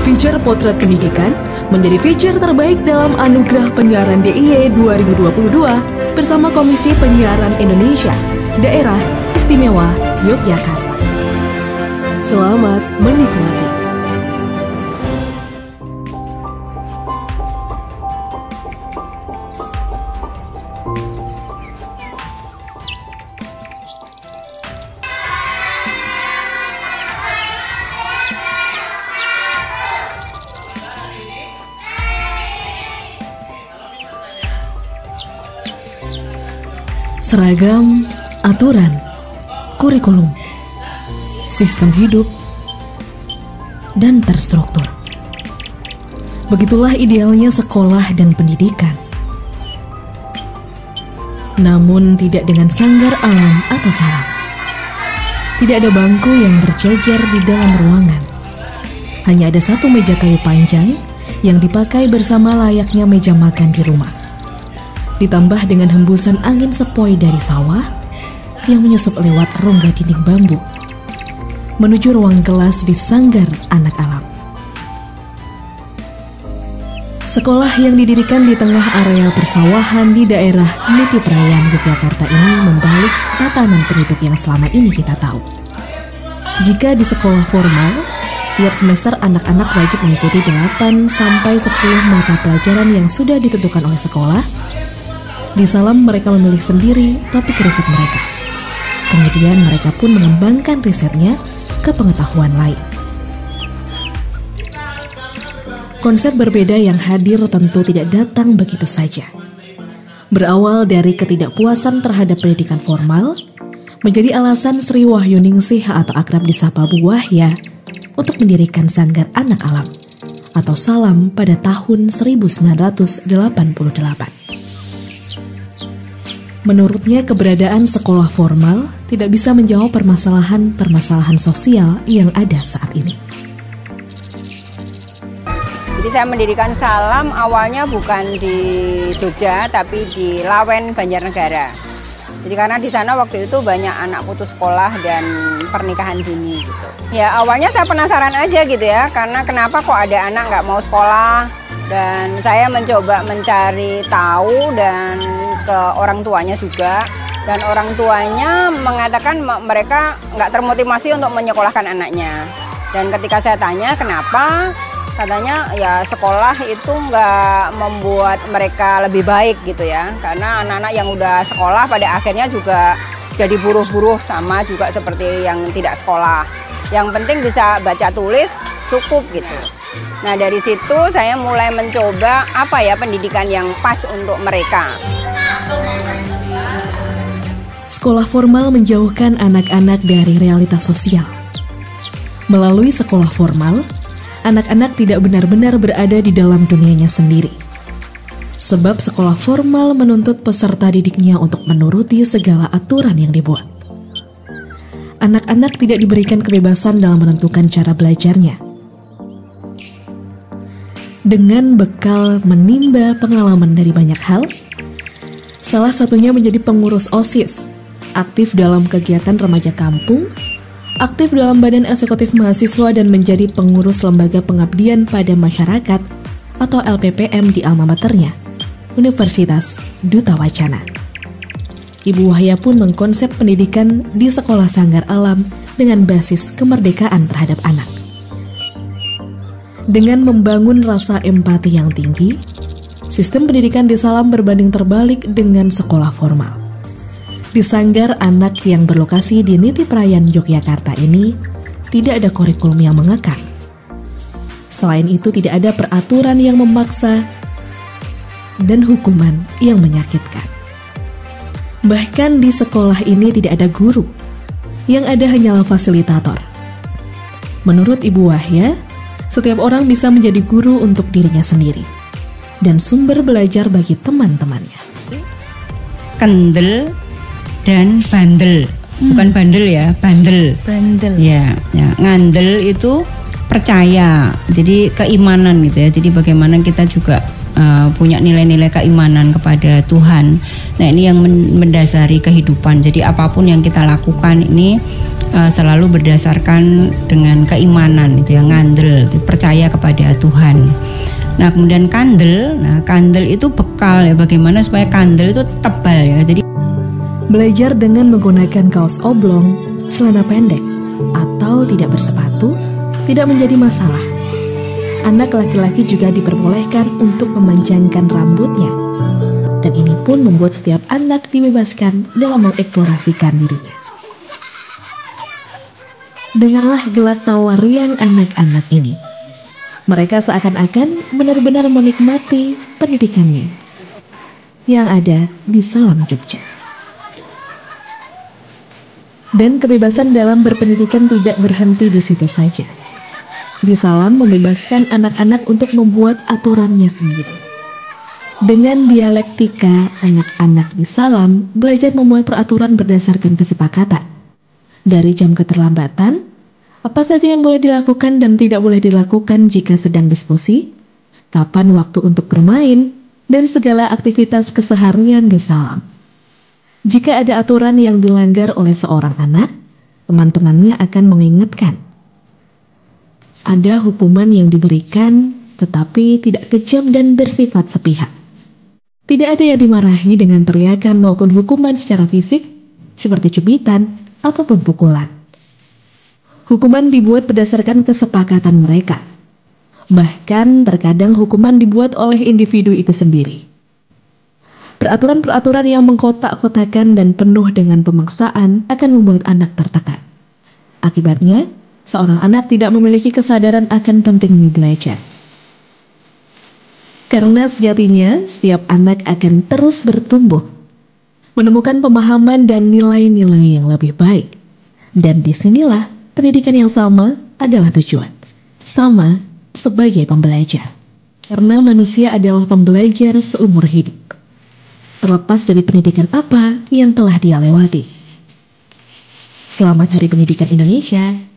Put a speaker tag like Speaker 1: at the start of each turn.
Speaker 1: Feature Potret Pendidikan menjadi feature terbaik dalam Anugerah Penyiaran DIY 2022 bersama Komisi Penyiaran Indonesia, Daerah Istimewa Yogyakarta. Selamat menikmati. Seragam, aturan, kurikulum, sistem hidup, dan terstruktur. Begitulah idealnya sekolah dan pendidikan. Namun tidak dengan sanggar alam atau salam. Tidak ada bangku yang berjajar di dalam ruangan. Hanya ada satu meja kayu panjang yang dipakai bersama layaknya meja makan di rumah. Ditambah dengan hembusan angin sepoi dari sawah yang menyusup lewat rongga dinding bambu menuju ruang kelas di Sanggar Anak Alam. Sekolah yang didirikan di tengah area persawahan di daerah Nitiprayan, Yogyakarta ini membalik tatanan penduduk yang selama ini kita tahu. Jika di sekolah formal, tiap semester anak-anak wajib mengikuti 8 sampai 10 mata pelajaran yang sudah ditentukan oleh sekolah. Di Salam mereka memilih sendiri topik riset mereka. Kemudian mereka pun mengembangkan risetnya ke pengetahuan lain. Konsep berbeda yang hadir tentu tidak datang begitu saja. Berawal dari ketidakpuasan terhadap pendidikan formal, menjadi alasan Sri Wahyuningsih atau akrab disapa Bu Wahya untuk mendirikan Sanggar Anak Alam atau Salam pada tahun 1988. Menurutnya, keberadaan sekolah formal tidak bisa menjawab permasalahan sosial yang ada saat ini.
Speaker 2: Jadi saya mendirikan Salam awalnya bukan di Jogja, tapi di Lawen, Banjarnegara. Jadi karena di sana waktu itu banyak anak putus sekolah dan pernikahan dini gitu. Ya awalnya saya penasaran aja gitu ya, karena kenapa kok ada anak nggak mau sekolah. Dan saya mencoba mencari tahu dan ke orang tuanya juga. Dan orang tuanya mengatakan mereka nggak termotivasi untuk menyekolahkan anaknya. Dan ketika saya tanya kenapa, katanya ya sekolah itu nggak membuat mereka lebih baik gitu ya. Karena anak-anak yang udah sekolah pada akhirnya juga jadi buruh-buruh sama juga seperti yang tidak sekolah. Yang penting bisa baca tulis cukup gitu. Nah dari situ saya mulai mencoba apa ya pendidikan yang pas untuk mereka.
Speaker 1: Sekolah formal menjauhkan anak-anak dari realitas sosial. Melalui sekolah formal, anak-anak tidak benar-benar berada di dalam dunianya sendiri. Sebab sekolah formal menuntut peserta didiknya untuk menuruti segala aturan yang dibuat. Anak-anak tidak diberikan kebebasan dalam menentukan cara belajarnya. Dengan bekal menimba pengalaman dari banyak hal, salah satunya menjadi pengurus OSIS, aktif dalam kegiatan remaja kampung, aktif dalam badan eksekutif mahasiswa dan menjadi pengurus lembaga pengabdian pada masyarakat atau LPPM di alma maternya, Universitas Duta Wacana. Ibu Wahya pun mengkonsep pendidikan di Sekolah Sanggar Alam dengan basis kemerdekaan terhadap anak. Dengan membangun rasa empati yang tinggi, sistem pendidikan di Salam berbanding terbalik dengan sekolah formal. Di Sanggar Anak yang berlokasi di Nitiprayan, Yogyakarta ini, tidak ada kurikulum yang mengekang. Selain itu, tidak ada peraturan yang memaksa dan hukuman yang menyakitkan. Bahkan di sekolah ini tidak ada guru, yang ada hanyalah fasilitator. Menurut Ibu Wahya, setiap orang bisa menjadi guru untuk dirinya sendiri dan sumber belajar bagi teman-temannya.
Speaker 3: Kendel dan bandel, bukan bandel ya, bandel.
Speaker 4: Bandel.
Speaker 3: Ya, ngandel itu percaya, jadi keimanan gitu ya. Jadi bagaimana kita juga punya nilai-nilai keimanan kepada Tuhan. Nah ini yang mendasari kehidupan. Jadi apapun yang kita lakukan ini selalu berdasarkan dengan keimanan itu ya, ngandel, percaya kepada Tuhan. Nah kemudian kandel, kandel itu bekal ya, bagaimana supaya kandel itu tebal ya. Jadi
Speaker 1: belajar dengan menggunakan kaos oblong, celana pendek, atau tidak bersepatu tidak menjadi masalah. Anak laki-laki juga diperbolehkan untuk memanjangkan rambutnya. Dan ini pun membuat setiap anak dibebaskan dalam mengeksplorasikan dirinya. Dengarlah gelak tawa riang anak-anak ini. Mereka seakan-akan benar-benar menikmati pendidikannya yang ada di Salam Jogja. Dan kebebasan dalam berpendidikan tidak berhenti di situ saja. Di Salam membebaskan anak-anak untuk membuat aturannya sendiri. Dengan dialektika, anak-anak di Salam belajar membuat peraturan berdasarkan kesepakatan. Dari jam keterlambatan, apa saja yang boleh dilakukan dan tidak boleh dilakukan jika sedang diskusi, kapan waktu untuk bermain, dan segala aktivitas keseharian di Salam. Jika ada aturan yang dilanggar oleh seorang anak, teman-temannya akan mengingatkan. Ada hukuman yang diberikan, tetapi tidak kejam dan bersifat sepihak. Tidak ada yang dimarahi dengan teriakan maupun hukuman secara fisik, seperti cubitan ataupun pukulan. Hukuman dibuat berdasarkan kesepakatan mereka. Bahkan terkadang hukuman dibuat oleh individu itu sendiri. Peraturan-peraturan yang mengkotak-kotakan dan penuh dengan pemaksaan akan membuat anak tertekan. Akibatnya, seorang anak tidak memiliki kesadaran akan pentingnya belajar. Karena sejatinya, setiap anak akan terus bertumbuh, menemukan pemahaman dan nilai-nilai yang lebih baik. Dan disinilah pendidikan yang sama adalah tujuan. Sama sebagai pembelajar. Karena manusia adalah pembelajar seumur hidup. Terlepas dari pendidikan apa yang telah dia lewati. Selamat Hari Pendidikan Indonesia.